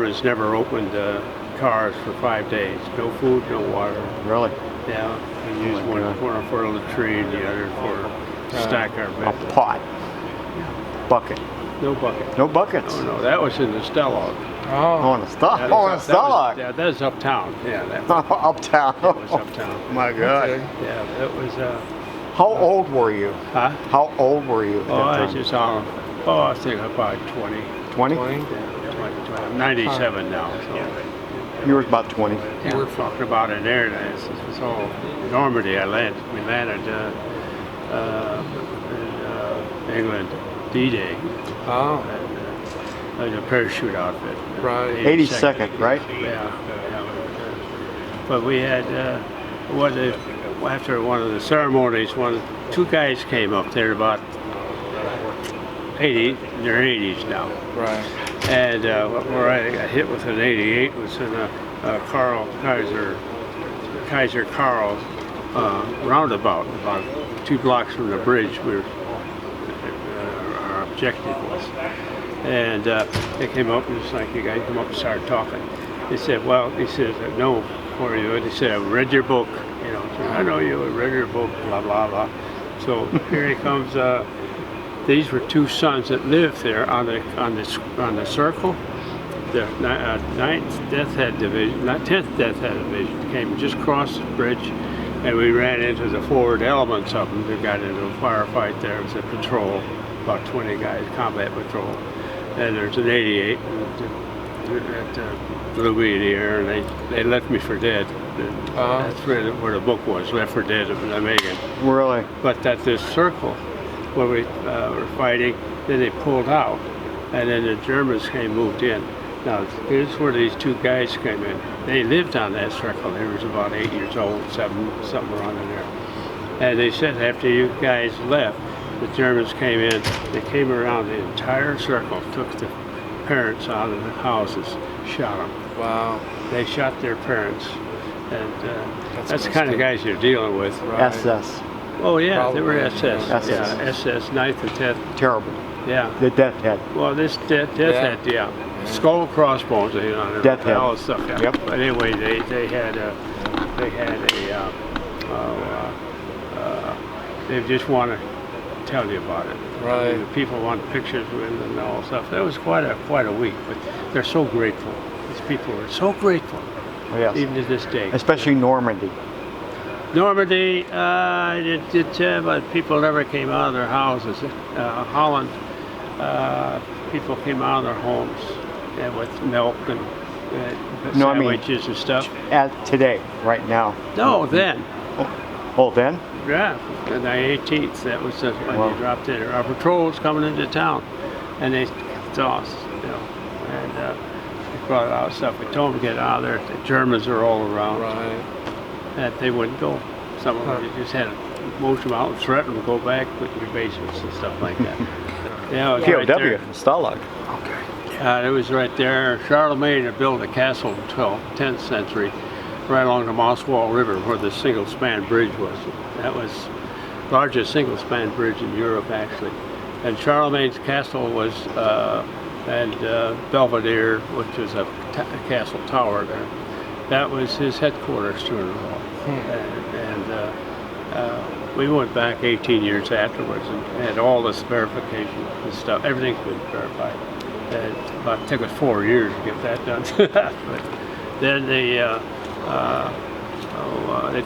Germans never opened cars for 5 days. No food, no water. Really? Yeah, we used one for a latrine, the other for to stack our A bed. pot. Bucket. No bucket. No buckets. Oh no, that was in the Stellog. Oh, in the Stalag. Oh, in the Stalag. Yeah, that's uptown. Yeah, that Uptown. was uptown. My God. Yeah, that was. How old were you? Huh? How old were you? At Oh, that I time? just I think about 20. 20? 20? Yeah, 20. I'm 97 now, so. You were about 20. Yeah, we're talking about it there. This was all Normandy. We landed in England, D-Day. Oh, Like a parachute outfit. right. 82nd, right? Yeah. But we had after one of the ceremonies, two guys came up there about 80, in their 80s now. Right. And where I got hit with an 88 was in a Kaiser Karl roundabout, about 2 blocks from the bridge where our objective was. And they came up and it's like, you guys come up and started talking. They said, well, he says, no, for you. And he said, I read your book. You know, so I know you, I read your book, blah, blah, blah. So here he comes. These were two sons that lived there on the circle. The 9th Death Head Division, not 10th Death Head Division, came just across the bridge, and we ran into the forward elements of them. They got into a firefight there. It was a patrol, about 20 guys, combat patrol. And there's an 88 that blew me in the air, and they left me for dead. That's where the book was, Left for Dead of Nijmegen. Really? But at this circle where we were fighting, then they pulled out, and then the Germans moved in. Now, here's where these two guys came in. They lived on that circle. They was about 8 years old, 7, something around in there. And they said after you guys left, the Germans came in. They came around the entire circle, took the parents out of the houses, shot them. Wow. They shot their parents. And that's the kind of guys you're dealing with. Right. SS. Oh yeah, Probably. they were SS. SS. Yeah, SS, 9th and 10th. Terrible. Yeah. The Death Head. Well, this death head, yeah. Skull crossbones, you know, Death head. all the stuff. Yeah. Yep. But anyway, they just want to tell you about it. Right. I mean, people want pictures with them and all stuff. That was quite a week, but they're so grateful. These people are so grateful, Oh, yes. even to this day. Especially Normandy. Normandy, but people never came out of their houses. Holland, people came out of their homes with milk and No, I mean- sandwiches and stuff. As today, right now. No, then, Oh, then? yeah, on the 18th, that was when Wow. they dropped in. Our patrol was coming into town, and they saw us, you know, and they brought out stuff. We told them to get out of there. The Germans are all around. Right. That they wouldn't go. Some of them you just had to motion them out and threaten them to go back with your basements and stuff like that. Yeah, it was right POW. there. Stalag. It was right there. Charlemagne had built a castle in the 10th century right along the Mosswall River where the single-span bridge was. That was the largest single-span bridge in Europe, actually. And Charlemagne's castle was, and Belvedere, which was a castle tower there. That was his headquarters during the war. We went back 18 years afterwards and had all this verification and stuff. Everything's been verified. It took us 4 years to get that done. But then they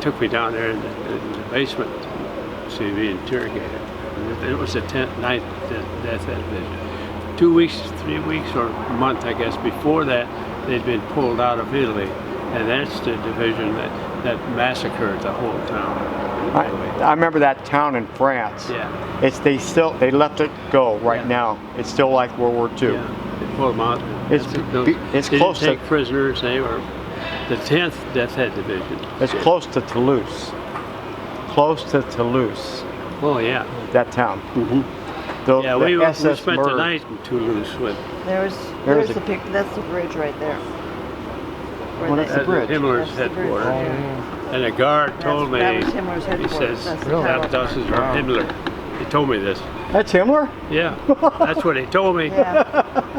took me down there in the basement to see me interrogated. It was the 9th Death Head Division. 2 weeks, 3 weeks, or a month, I guess, before that, they'd been pulled out of Italy. And that's the division that massacred the whole town. I remember that town in France. Yeah. They left it go right now. It's still like World War II. Yeah, they pulled them out. It's They close didn't take to prisoners. They were the 10th Death Head Division. it's close to Toulouse. Close to Toulouse. Oh yeah. That town. Mm-hmm. Yeah, the we SS spent murder. the night in Toulouse with. There's There's a- the pic. That's the bridge right there. Where Well, they- that's the bridge. Himmler's That's the bridge. headquarters. Yeah. And the guard told me, That was Himmler's he headquarters. says, That's the that tower. this is Himmler. He told me this. That's Himmler? Yeah, that's what he told me. Yeah.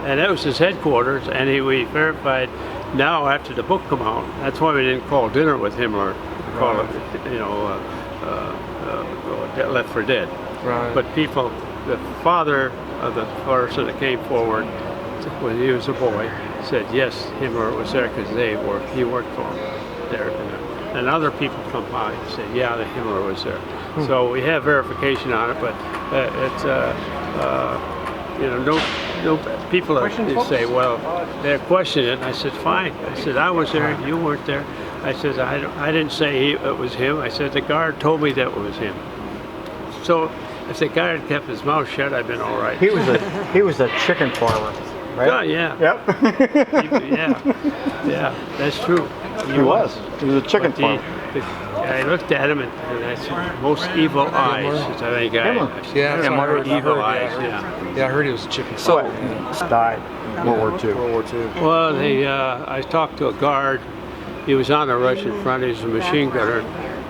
and that was his headquarters. And we verified now after the book come out. That's why we didn't call dinner with Himmler. We call it, you know, Left for Dead. Right. But people, the father of the person that came forward when he was a boy said yes, Himmler was there because he worked for him there. And other people come by and say, yeah, the Himmler was there. So we have verification on it, but it's you know, no people say, well, they're questioning it. And I said, fine. I said, I was there, you weren't there. I said, I didn't say it was him. I said, the guard told me that it was him. So if the guard had kept his mouth shut, I'd been all right. He was a chicken farmer, right? Oh, yeah. Yep. Yeah, that's true. He was a chicken But farmer. I looked at him and I said, most evil eyes. I think Yeah, that's what I heard. evil I eyes, heard, yeah. Yeah, I heard he was a chicken. So, So, died World War II. World War II. Well, I talked to a guard. He was on the Russian front. He was a machine gunner.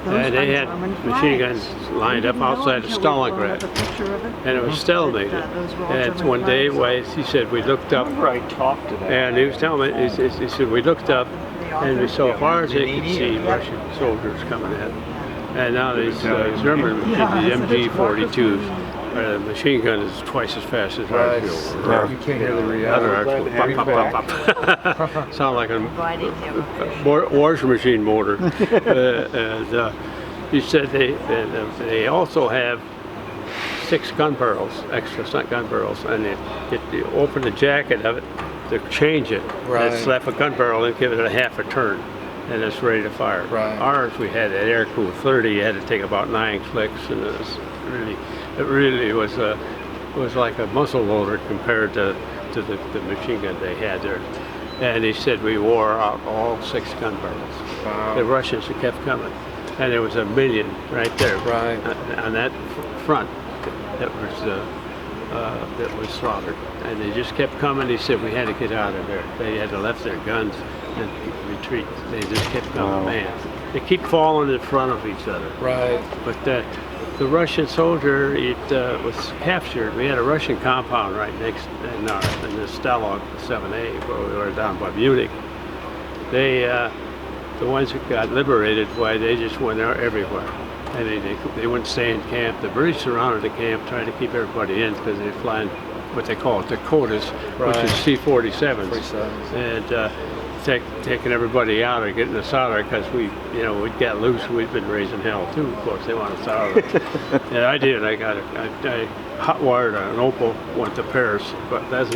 And they had machine guns lined up outside of Stalingrad. And it was stalemated. And one day, he said, we looked up. I talked to that. And he was telling me, he said, we looked up and we saw as far as they could see Russian soldiers coming in. And now these German machine, the MG-42s, the machine gun is twice as fast as ours. Right. You can't hear the reality. Sound like a washing machine motor. And he said they also have 6 gun barrels, extra gun barrels, and you open the jacket of it to change it. Right. And slap a gun barrel and give it a half a turn, and it's ready to fire. Right. Ours, we had an air-cooled 30. You had to take about 9 clicks, and it really was like a muzzle loader compared to the machine gun they had there. And he said we wore out all 6 gun barrels. Wow. The Russians kept coming, and there was 1 million right there, Right. on that front that was slaughtered. And they just kept coming. He said we had to get out of there. They had to left their guns and retreat. They just kept coming, man. They keep falling in front of each other. Right. But the Russian soldier, was captured. We had a Russian compound right next in the Stalag 7A, where we were down by Munich. They, the ones that got liberated, why they just went there everywhere. And they wouldn't stay in camp. The British surrounded the camp, trying to keep everybody in because they're flying what they call Dakotas, which is C-47s. And taking everybody out or getting us out of there because we'd got loose. We'd been raising hell too. Of course, they wanted us out of there. And I did. I hot wired an Opal, went to Paris, but that's.